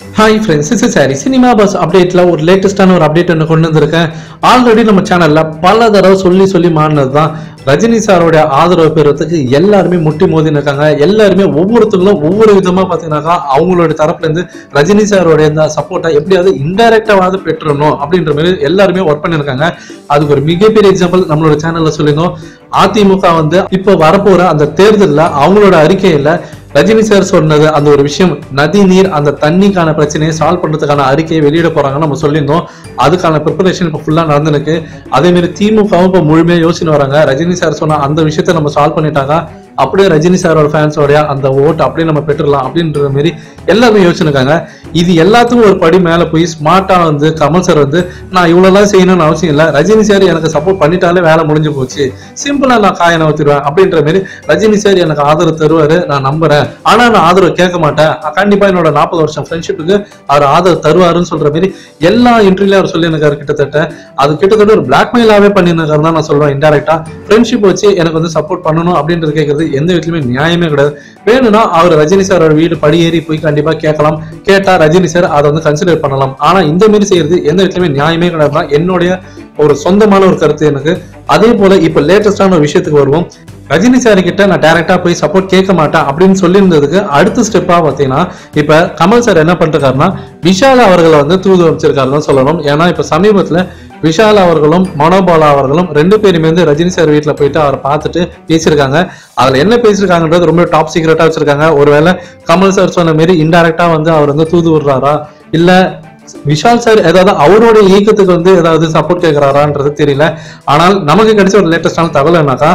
Hi friends, this is Harry. Cinema Bus update la ஒரு லேட்டஸ்டான ஒரு update என்ன கொண்டு வந்திருக்கேன். ஆல்ரெடி நம்ம சேனல்ல பல தடவை சொல்லி மாறினதுதான் ரஜினி சாரோட ஆதரவு பெறதுக்கு எல்லாருமே முட்டி மோதி இருக்காங்க. எல்லாருமே ஒவ்வொருத்தங்களும் ஒவ்வொரு விதமா பாத்தீங்கன்னாக்கா அவங்களோட தரப்புல இருந்து ரஜினி சாரோட இந்த சப்போர்ட்டை எப்படியாவது இன்டைரக்டாவது பெற்றணும் அப்படின்ற மாதிரி எல்லாருமே ஒர்க் பண்ணிருக்காங்க. அதுக்கு ஒரு மிகப்பெரிய எக்ஸாம்பிள் நம்மளோட சேனல்ல சொல்லியிருந்தோம். அதிமுக இப்ப வரப்போற அந்த தேர்தலில் அவங்களோட அறிக்கையில ரஜினி சார் சொன்னது அந்த ஒரு விஷயம், நதி நீர் அந்த தண்ணிக்கான பிரச்சனையை சால்வ் பண்றதுக்கான அறிக்கையை வெளியிட போறாங்கன்னு நம்ம சொல்லியிருந்தோம். அதுக்கான ப்ரிப்பரேஷன் இப்போ ஃபுல்லா நடந்துருக்கு. அதே மாதிரி திமுகவும் இப்போ முழுமையா யோசிச்சு வராங்க. ரஜினி சார் சொன்ன அந்த விஷயத்த நம்ம சால்வ் பண்ணிட்டாங்க, அப்படியே ரஜினி சாரோட ஃபேன்ஸோடைய அந்த ஓட்டு அப்படியே நம்ம பெற்றுடலாம் அப்படின்ற மாதிரி எல்லாருமே யோசிச்சுருக்காங்க. இது எல்லாத்துக்கும் ஒரு படி மேல போய் ஸ்மார்ட்டா கமல் சார் நான் இவ்வளவுலாம் செய்யணும்னு அவசியம் இல்லை, ரஜினி சார் எனக்கு சப்போர்ட் பண்ணிட்டாலே வேலை முடிஞ்சு போச்சு, சிம்பிளா நான் காய நவுத்திடுவேன் அப்படின்ற மாதிரி ரஜினி சார் எனக்கு ஆதரவு தருவாரு நான் நம்புறேன், ஆனா நான் ஆதரவு கேட்க மாட்டேன், கண்டிப்பா என்னோட 40 வருஷம் ஃப்ரெண்ட்ஷிப்புக்கு அவர் ஆதரவு தருவாருன்னு சொல்ற மாதிரி எல்லா இன்டர்வியூல அவர் சொல்லி இருக்காரு. கிட்டத்தட்ட ஒரு பிளாக்மெயிலாவே பண்ணிருக்காரு தான் நான் சொல்றேன். இன்டைரக்டா ஃப்ரெண்ட்ஷிப் வச்சு எனக்கு சப்போர்ட் பண்ணணும் அப்படின்றது கேட்கறது எந்த வீட்லயுமே நியாயமே கிடையாது. வேணும்னா அவர் ரஜினி சாரோட வீடு படியேறி போய் கண்டிப்பா கேட்கலாம், கேட்டா ரஜினி சார் அதை கன்சிடர் பண்ணலாம். ஆனா இந்த மாதிரி செய்யறது எந்த வீட்லயுமே நியாயமே கிடையாது. என்னுடைய ஒரு சொந்தமான ஒரு கருத்து எனக்கு. அதே போல இப்ப லேட்டஸ்டான ஒரு விஷயத்துக்கு வருவோம். ரஜினி சார் கிட்ட நான் டைரக்டா போய் சப்போர்ட் கேட்க மாட்டேன் அப்படின்னு சொல்லியிருந்ததுக்கு அடுத்த ஸ்டெப்பா பாத்தீங்கன்னா இப்ப கமல் சார் என்ன பண்ணிருக்காருன்னா விஷால் அவர்களை தூது வச்சிருக்காருன்னு சொல்லணும். ஏன்னா இப்ப சமீபத்துல விஷால் அவர்களும் மனோபாலா அவர்களும் ரெண்டு பேருமே ரஜினி சார் வீட்டுல போயிட்டு அவரை பார்த்துட்டு பேசியிருக்காங்க. அதுல என்ன பேசியிருக்காங்கன்றது ரொம்ப டாப் சீக்ரெட்டா வச்சிருக்காங்க. ஒருவேளை கமல் சார் சொன்ன மாதிரி இன்டைரக்டா அவர் தூது விடுறாரா, இல்ல விஷால் சார் ஏதாவது அவரோட இயக்கத்துக்கு ஏதாவது சப்போர்ட் கேட்கிறாரான்றது தெரியல. ஆனால் நமக்கு கிடைச்ச ஒரு லேட்டஸ்டான தகவல் என்னக்கா,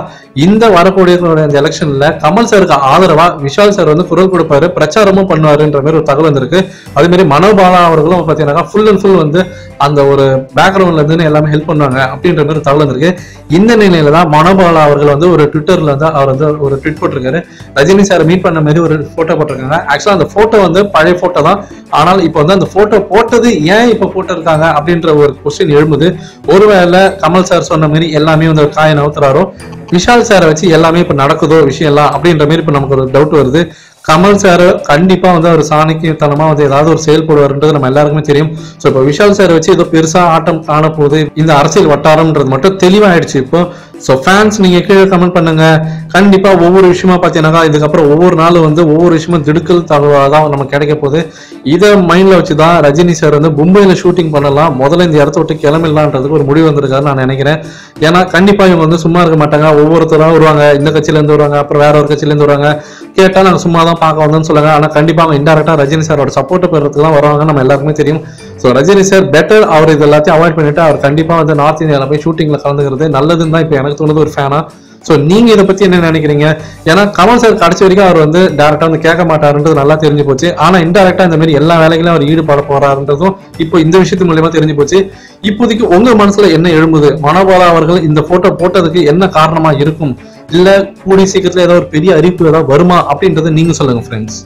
இந்த வரக்கூடிய இந்த எலெக்ஷன்ல கமல் சாருக்கு ஆதரவா விஷால் சார் குரல் கொடுப்பாரு, பிரச்சாரமும் பண்ணுவாருன்ற மாதிரி ஒரு தகவல் வந்திருக்கு. அதே மாதிரி மனோபாலா அவர்களும் பாத்தீங்கன்னா ஃபுல் அண்ட் ஃபுல் அந்த ஒரு பேக்ரவுண்ட்ல இருந்து எல்லாமே ஹெல்ப் பண்ணுவாங்க அப்படின்ற மாதிரி தகவல் வந்திருக்கு. இந்த நிலையில தான் மனோபாலா அவர்கள் ஒரு ட்விட்டர்ல அவர் ஒரு ட்வீட் போட்டிருக்காரு. ரஜினி சார் மீட் பண்ண மாதிரி ஒரு போட்டோ போட்டிருக்காங்க. ஆக்சுவலா அந்த போட்டோ பழைய போட்டோ தான். ஆனால் இப்போ அந்த போட்டோ போட்டது ஏன் இப்ப போட்டிருக்காங்க அப்படின்ற ஒரு கொஸ்டின் எழும்புது. ஒருவேளை கமல் சார் சொன்ன மாதிரி எல்லாமே ஒரு காய நவுத்துறாரோ, விஷால் சாரை வச்சு எல்லாமே இப்ப நடக்குதோ விஷயம் எல்லாம் அப்படின்ற மாதிரி இப்ப நமக்கு ஒரு டவுட் வருது. கமல் சார் கண்டிப்பா ஒரு சாணக்கியத்தனமா ஏதாவது ஒரு செயல்படுவார்ன்றது நம்ம எல்லாருக்குமே தெரியும். ஸோ இப்போ விஷால் சார் வச்சு ஏதோ பெருசா ஆட்டம் காண போகுது இந்த அரசியல் வட்டாரம்ன்றது மட்டும் தெளிவாயிடுச்சு இப்போ. ஸோ ஃபேன்ஸ் நீங்க கீழே கமெண்ட் பண்ணுங்க. கண்டிப்பா ஒவ்வொரு விஷயமா பாத்தீங்கன்னா இதுக்கப்புறம் ஒவ்வொரு நாளும் ஒவ்வொரு விஷயமும் திடுக்கல் தகவல் தான் நமக்கு கிடைக்க போகுது. இதை மைண்ட்ல வச்சுதான் ரஜினி சார் மும்பைல ஷூட்டிங் பண்ணலாம், முதல்ல இந்த இடத்த விட்டு கிளம்பிடலான்றதுக்கு ஒரு முடிவு வந்திருக்காரு நான் நினைக்கிறேன். ஏன்னா கண்டிப்பா இவங்க சும்மா இருக்க மாட்டாங்க. ஒவ்வொருத்தரும் வருவாங்க, இந்த கட்சியில இருந்து வருவாங்க, அப்புறம் வேற ஒரு கட்சியில இருந்து வருவாங்க. கேட்டா நாங்க சும்மா தான் பார்க்க வந்தோம்னு சொல்லுங்க. ஆனா கண்டிப்பா அவங்க இன்டைரக்டா ரஜினி சாரோட சப்போர்ட் பெறதுக்கு தான் வருவாங்க, நம்ம எல்லாருக்குமே தெரியும். ஸோ ரஜினி சார் பெட்டர் அவர் இது எல்லாத்தையும் அவாய்ட் பண்ணிட்டு அவர் கண்டிப்பா நார்த் இந்தியால போய் ஷூட்டிங்ல கலந்துக்கிறது நல்லதுன்னு தான் இப்ப எனக்கு தோணுது ஒரு ஃபேனா. சோ நீங்க இதை பத்தி என்ன நினைக்கிறீங்க? ஏன்னா கமல் சார் கடைசி வரைக்கும் அவர் டைரக்டா கேட்க மாட்டாருன்றது நல்லா தெரிஞ்சு போச்சு. ஆனா இன்டைரக்டா இந்த மாதிரி எல்லா வேலைகளையும் அவர் ஈடுபட போறாருன்றதும் இப்போ இந்த விஷயத்து மூலமா தெரிஞ்சு போச்சு. இப்போதைக்கு உங்க மனசுல என்ன எழும்புது? மனோபாலா அவர்கள் இந்த போட்டோ போட்டதுக்கு என்ன காரணமா இருக்கும்? இல்ல கூடிய சீக்கிரத்துல ஏதாவது ஒரு பெரிய அறிவிப்பு ஏதாவது வருமா அப்படின்றத நீங்க சொல்லுங்க ஃப்ரெண்ட்ஸ்.